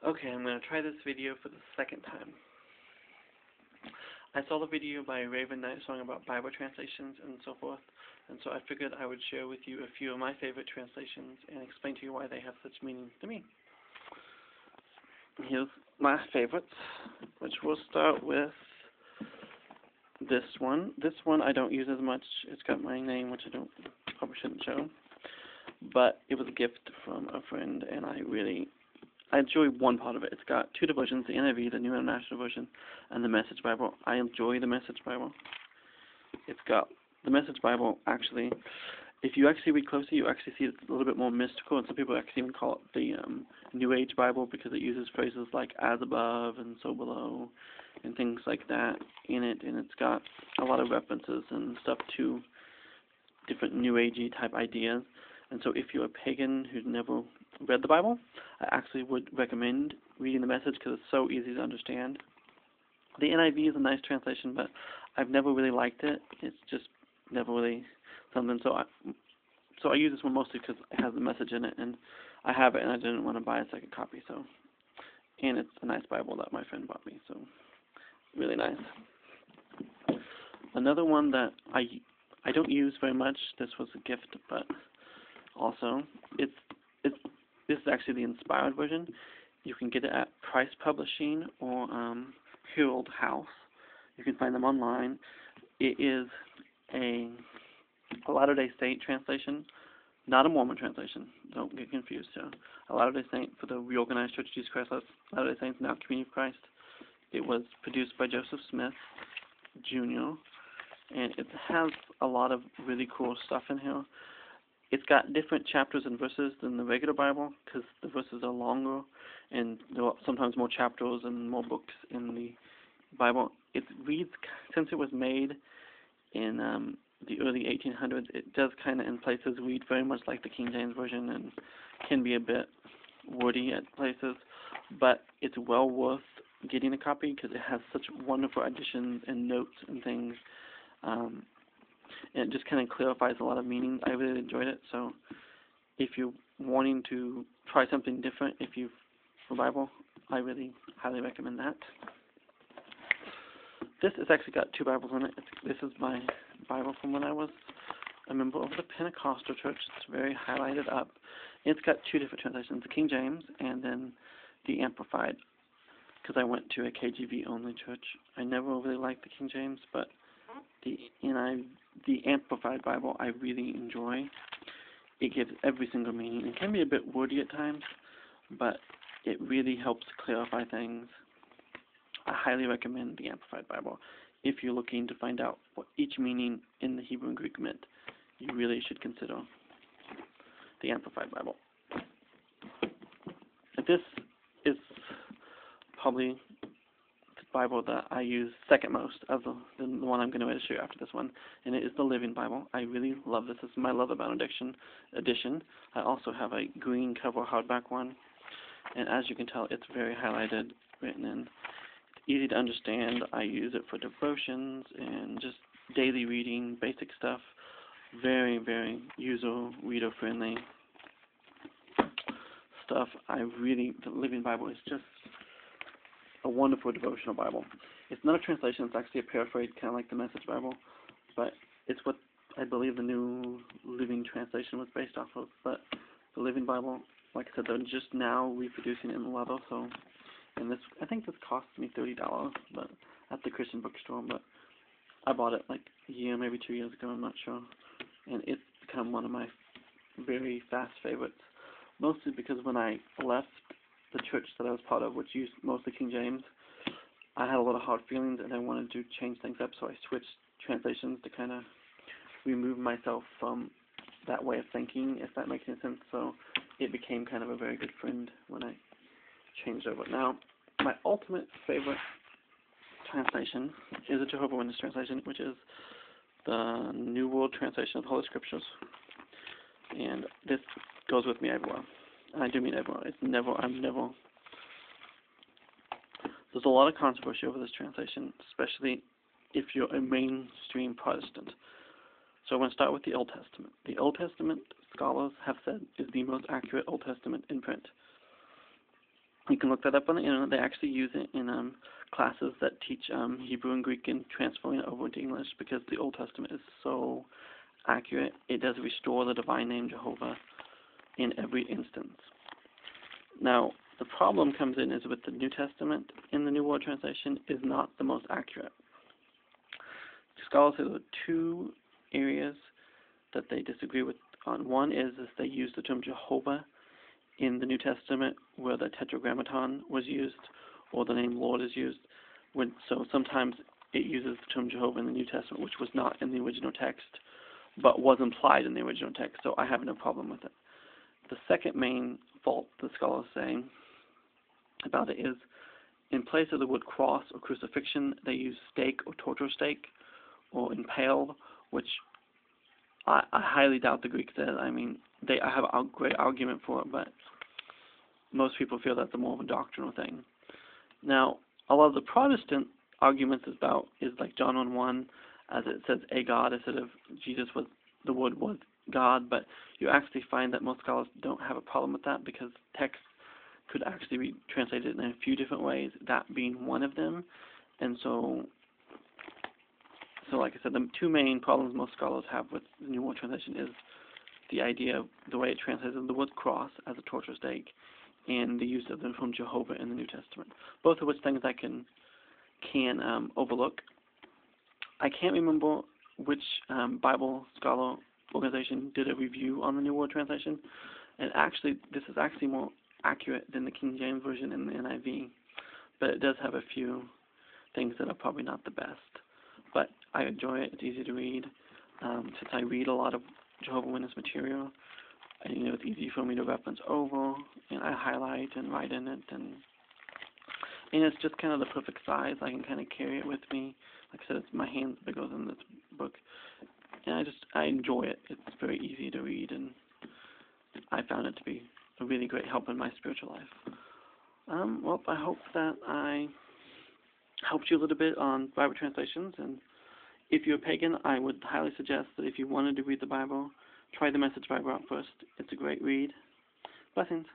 Okay, I'm going to try this video for the second time. I saw the video by Raven Knight Song about Bible translations and so forth, and so I figured I would share with you a few of my favorite translations and explain to you why they have such meaning to me. Here's my favorites, which we'll start with this one. This one I don't use as much. It's got my name, which probably shouldn't show, but it was a gift from a friend, and I enjoy one part of it. It's got two versions, the NIV, the New International Version, and the Message Bible. I enjoy the Message Bible. It's got the Message Bible, actually, if you actually read closely, you actually see it's a little bit more mystical, and some people actually even call it the New Age Bible because it uses phrases like as above and so below and things like that in it, and it's got a lot of references and stuff to different New Agey type ideas. And so if you're a pagan who's never read the Bible, I actually would recommend reading the Message because it's so easy to understand. The NIV is a nice translation, but I've never really liked it. It's just never really something. So I use this one mostly because it has the message in it, and I have it, and I didn't want to buy a second copy. So, and it's a nice Bible that my friend bought me. So, really nice. Another one that I don't use very much. This was a gift, but also this is actually the inspired version. You can get it at Price Publishing or Herald House. You can find them online. It is a Latter-day Saint translation, not a Mormon translation. Don't get confused here. A Latter-day Saint for the Reorganized Church of Jesus Christ, Latter-day Saints, now Community of Christ. It was produced by Joseph Smith, Jr., and it has a lot of really cool stuff in here. It's got different chapters and verses than the regular Bible because the verses are longer, and there are sometimes more chapters and more books in the Bible. It reads, since it was made in the early 1800s, it does kind of in places read very much like the King James Version and can be a bit wordy at places, but it's well worth getting a copy because it has such wonderful additions and notes and things. And it just kind of clarifies a lot of meanings. I really enjoyed it. So if you're wanting to try something different, for Bible, I really highly recommend that. This has actually got two Bibles in it. This is my Bible from when I was a member of the Pentecostal church. It's very highlighted up. It's got two different translations, the King James and then the Amplified, because I went to a KJV-only church. I never really liked the King James, but the Amplified Bible I really enjoy. It gives every single meaning. It can be a bit wordy at times, but it really helps clarify things. I highly recommend the Amplified Bible. If you're looking to find out what each meaning in the Hebrew and Greek meant, you really should consider the Amplified Bible. This is probably Bible that I use second most of the one I'm going to show you after this one, and it is the Living Bible. I really love this. This is my Love About edition. I also have a green cover hardback one, and as you can tell, it's very highlighted, written in. It's easy to understand. I use it for devotions and just daily reading, basic stuff. Very, very reader friendly stuff. The Living Bible is just a wonderful devotional Bible. It's not a translation, it's actually a paraphrase, kind of like the Message Bible, but it's what I believe the New Living Translation was based off of. But the Living Bible, like I said, they're just now reproducing it in leather, so, and this, I think this cost me $30, but at the Christian bookstore, but I bought it like a year, maybe 2 years ago, I'm not sure, and it's become one of my very fast favorites, mostly because when I left the church that I was part of, which used mostly King James, I had a lot of hard feelings and I wanted to change things up, so I switched translations to kind of remove myself from that way of thinking, if that makes any sense. So it became kind of a very good friend when I changed over. Now, my ultimate favorite translation is the Jehovah's Witness translation, which is the New World Translation of the Holy Scriptures. And this goes with me everywhere. And I do mean everywhere. There's a lot of controversy over this translation, especially if you're a mainstream Protestant. So I'm going to start with the Old Testament. The Old Testament, scholars have said, is the most accurate Old Testament in print. You can look that up on the internet. They actually use it in classes that teach Hebrew and Greek and transferring it over into English, because the Old Testament is so accurate. It does restore the divine name Jehovah in every instance. Now, the problem comes in is with the New Testament in the New World Translation is not the most accurate. Scholars say there are two areas that they disagree with on. One is they use the term Jehovah in the New Testament where the Tetragrammaton was used, or the name Lord is used. So sometimes it uses the term Jehovah in the New Testament, which was not in the original text, but was implied in the original text, so I have no problem with it. The second main fault the scholars say about it is, in place of the word cross or crucifixion, they use stake or torture stake or impale, which I highly doubt the Greek says. I mean, I have a great argument for it, but most people feel that's more of a doctrinal thing. Now, a lot of the Protestant arguments is like John 1:1, as it says a God instead of Jesus the word was God, but you actually find that most scholars don't have a problem with that, because text could actually be translated in a few different ways, that being one of them. And so like I said, the two main problems most scholars have with the New World Translation is the idea of the way it translates the word cross as a torture stake, and the use of them from Jehovah in the New Testament. Both of which things I can overlook. I can't remember which Bible scholar organization did a review on the New World Translation, and actually this is actually more accurate than the King James Version and the NIV, but it does have a few things that are probably not the best. But I enjoy it. It's easy to read. Since I read a lot of Jehovah's Witness material, it's easy for me to reference over, and I highlight and write in it, and it's just kind of the perfect size. I can kind of carry it with me. Like I said, my hand's bigger than this book, and I enjoy it. It's very easy to read, and I found it to be a really great help in my spiritual life. Well, I hope that I helped you a little bit on Bible translations, and if you're a pagan, I would highly suggest that if you wanted to read the Bible, try the Message Bible out first. It's a great read. Blessings.